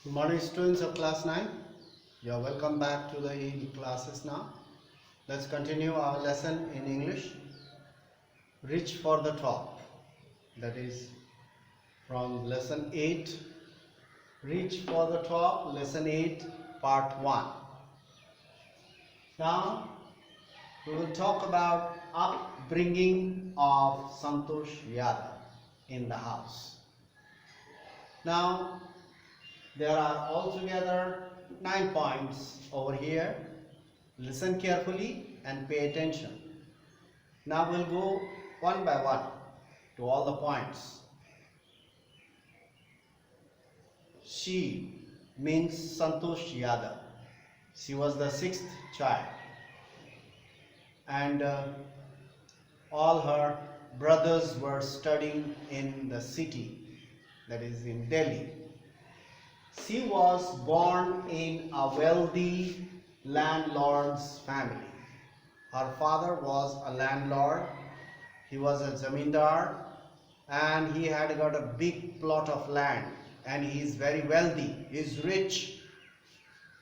Good morning, students of class 9. You are welcome back to the classes now. Let's continue our lesson in English. Reach for the top. That is from lesson 8. Reach for the top, lesson 8, part 1. Now, we will talk about upbringing of Santosh Yadav in the house. Now, there are altogether 9 points over here. Listen carefully and pay attention. Now we'll go one by one to all the points. She means Santosh Yadav. She was the 6th child. And all her brothers were studying in the city, that is in Delhi. She was born in a wealthy landlord's family. Her father was a landlord, he was a zamindar, and he had got a big plot of land, and he is very wealthy, he is rich.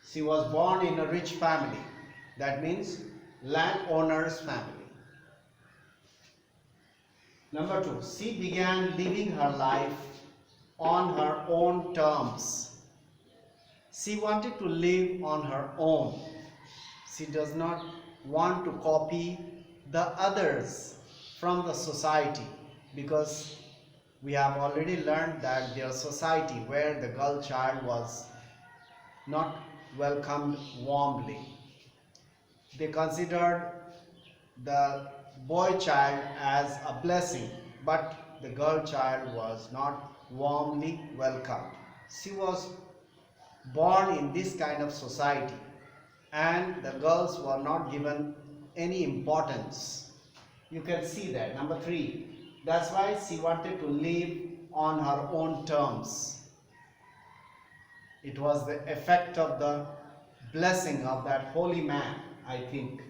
She was born in a rich family, that means landowner's family. Number 2, she began living her life on her own terms. She wanted to live on her own. She does not want to copy the others from the society, because we have already learned that their society where the girl child was not welcomed warmly. They considered the boy child as a blessing, but the girl child was not warmly welcomed. She was born in this kind of society, and the girls were not given any importance. You can see that. Number 3, that's why she wanted to live on her own terms. It was the effect of the blessing of that holy man, I think.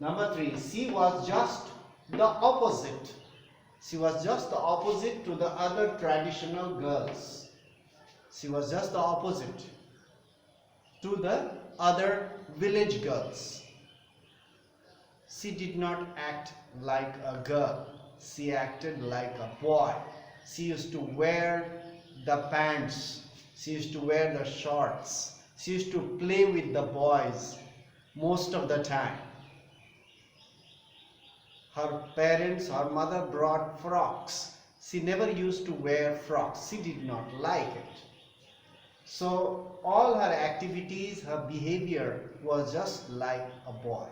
Number 3, she was just the opposite. She was just the opposite to the other traditional girls. She was just the opposite to the other village girls. She did not act like a girl. She acted like a boy. She used to wear the pants. She used to wear the shorts. She used to play with the boys most of the time. Her mother brought frocks. She never used to wear frocks. She did not like it. So all her activities, her behavior was just like a boy.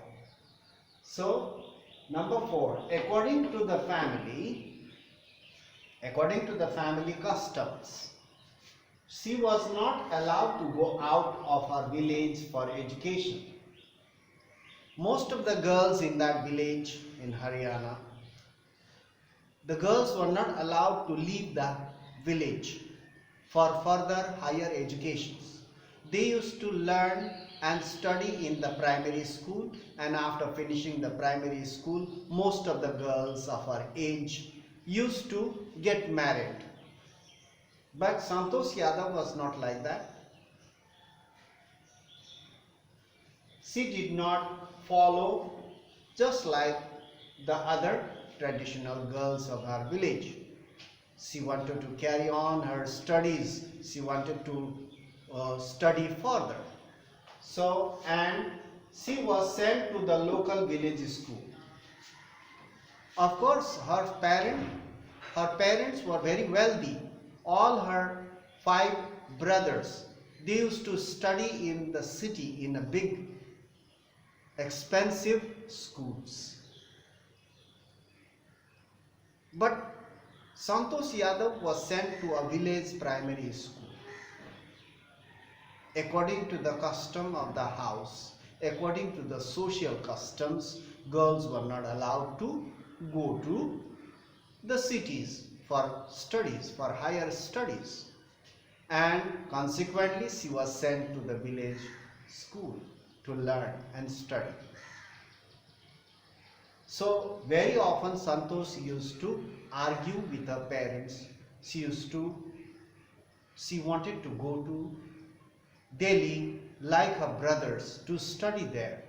So number 4, according to the family customs, she was not allowed to go out of her village for education. Most of the girls in that village in Haryana, the girls were not allowed to leave the village for further higher educations. They used to learn and study in the primary school, and after finishing the primary school, most of the girls of her age used to get married. But Santosh Yadav was not like that. She did not follow just like the other traditional girls of her village. She wanted to carry on her studies. She wanted to study further. So, and she was sent to the local village school. Of course, her parents were very wealthy. All her 5 brothers, they used to study in the city in a big, expensive schools. But Santosh Yadav was sent to a village primary school. According to the custom of the house, according to the social customs, girls were not allowed to go to the cities for studies, for higher studies. And consequently, she was sent to the village school to learn and study. So very often Santosh used to argue with her parents. She wanted to go to Delhi like her brothers to study there.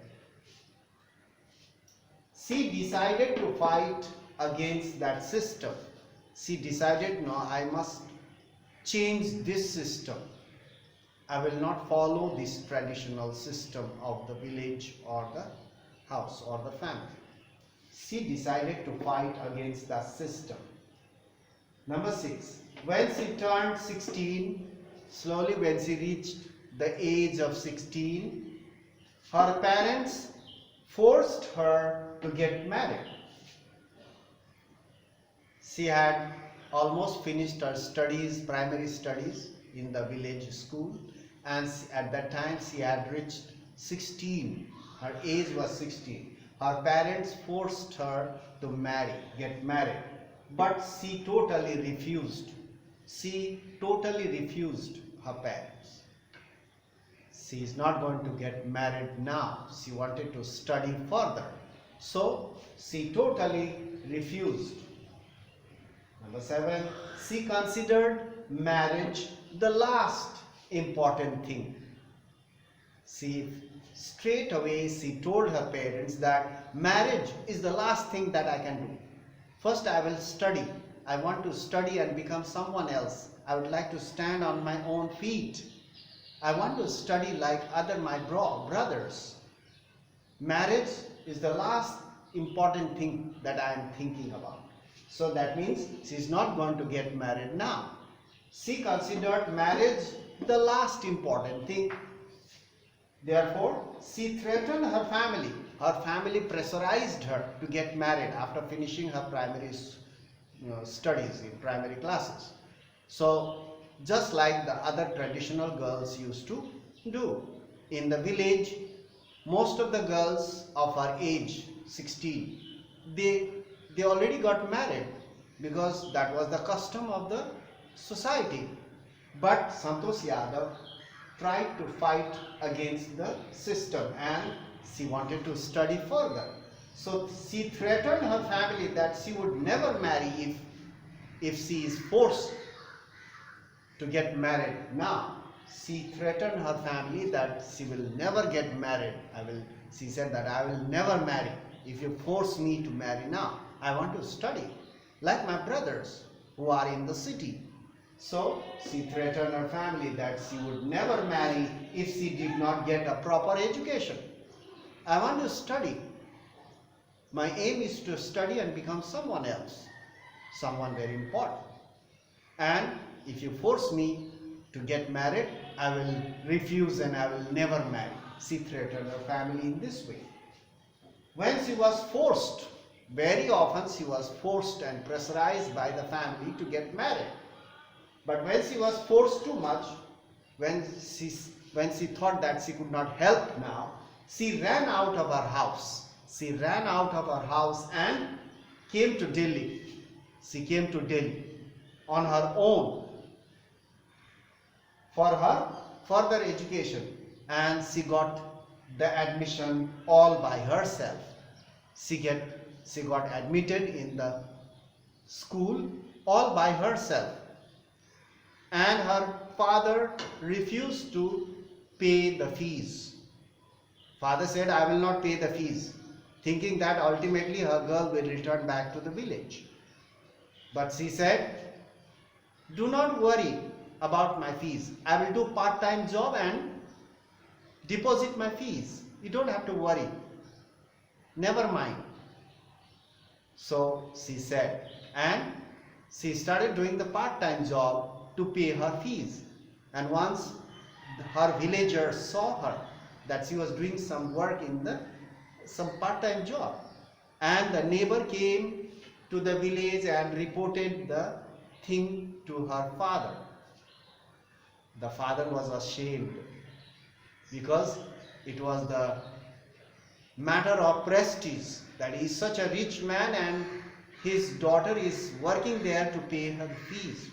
She decided to fight against that system. She decided, no, I must change this system. I will not follow this traditional system of the village or the house or the family. She decided to fight against the system. Number 6. When she turned 16, slowly when she reached the age of 16, her parents forced her to get married. She had almost finished her studies, primary studies in the village school, and at that time she had reached 16. Her age was 16. Her parents forced her to get married, but she totally refused. She totally refused her parents. She is not going to get married now. She wanted to study further. So she totally refused. Number 7, she considered marriage the last important thing. Straight away she told her parents that marriage is the last thing that I can do. First I will study. I want to study and become someone else. I would like to stand on my own feet. I want to study like my brothers. Marriage is the last important thing that I am thinking about. So that means she is not going to get married now. She considered marriage the last important thing. Therefore, she threatened her family. Her family pressurized her to get married after finishing her primary studies in primary classes. So, just like the other traditional girls used to do. In the village, most of the girls of her age, 16, they already got married because that was the custom of the society. But Santosh Yadav tried to fight against the system and she wanted to study further. So she threatened her family that she would never marry if she is forced to get married now. She threatened her family that she will never get married. She said that I will never marry if you force me to marry now. I want to study like my brothers who are in the city. So she threatened her family that she would never marry if she did not get a proper education. I want to study. My aim is to study and become someone else, someone very important. And if you force me to get married, I will refuse and I will never marry. She threatened her family in this way. When she was forced, very often she was forced and pressurized by the family to get married. But when she was forced too much, when she thought that she could not help now, she ran out of her house. She ran out of her house and came to Delhi. She came to Delhi on her own for her further education, and she got the admission all by herself. She got admitted in the school all by herself. And her father refused to pay the fees. Father said, I will not pay the fees, thinking that ultimately her girl will return back to the village. But she said, do not worry about my fees. I will do part-time job and deposit my fees. You don't have to worry. Never mind. So she said, and she started doing the part-time job to pay her fees. And once her villagers saw her that she was doing some work in some part-time job, and the neighbor came to the village and reported the thing to her father. The father was ashamed because it was the matter of prestige that he is such a rich man and his daughter is working there to pay her fees.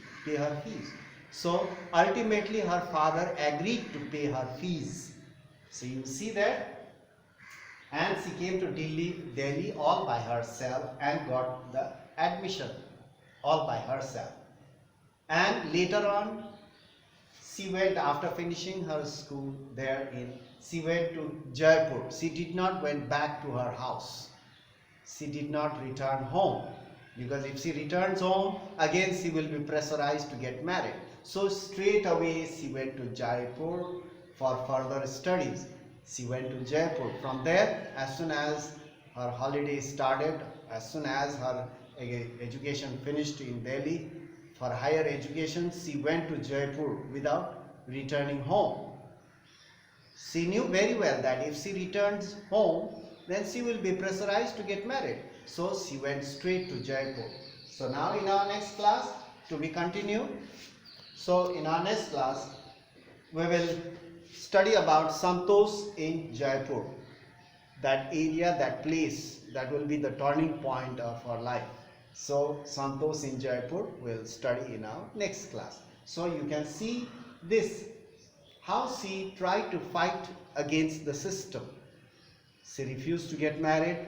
So ultimately her father agreed to pay her fees. So you see that, and she came to Delhi all by herself and got the admission all by herself. And later on she went after finishing her school there she went to Jaipur. She did not went back to her house. She did not return home, because if she returns home again she will be pressurized to get married. So straight away she went to Jaipur for further studies. She went to Jaipur. From there, as soon as her holiday started, as soon as her education finished in Delhi for higher education, she went to Jaipur without returning home. She knew very well that if she returns home, then she will be pressurized to get married. So she went straight to Jaipur. So now in our next class, to be continued. So in our next class, we will study about Santosh in Jaipur. That area, that place, that will be the turning point of our life. So Santosh in Jaipur will study in our next class. So you can see this, how she tried to fight against the system. She refused to get married,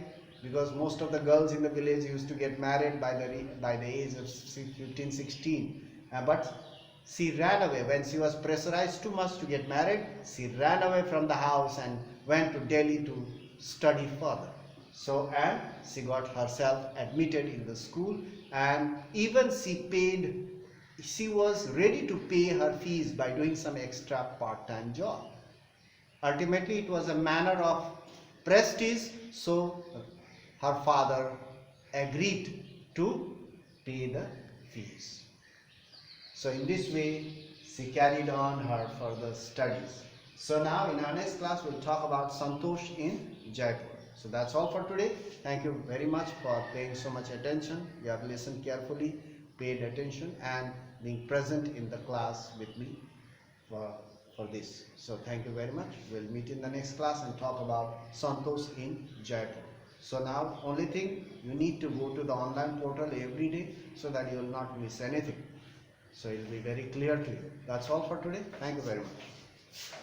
because most of the girls in the village used to get married by the age of 15, 16. But she ran away when she was pressurized too much to get married. She ran away from the house and went to Delhi to study further. So, and she got herself admitted in the school, and even she was ready to pay her fees by doing some extra part-time job. Ultimately, it was a manner of prestige, so her father agreed to pay the fees. So in this way, she carried on her further studies. So now in our next class, we'll talk about Santosh in Jaipur. So that's all for today. Thank you very much for paying so much attention. You have listened carefully, paid attention, and being present in the class with me for this. So thank you very much. We'll meet in the next class and talk about Santosh in Jaipur. So now only thing, you need to go to the online portal every day so that you will not miss anything. So it will be very clear to you. That's all for today. Thank you very much.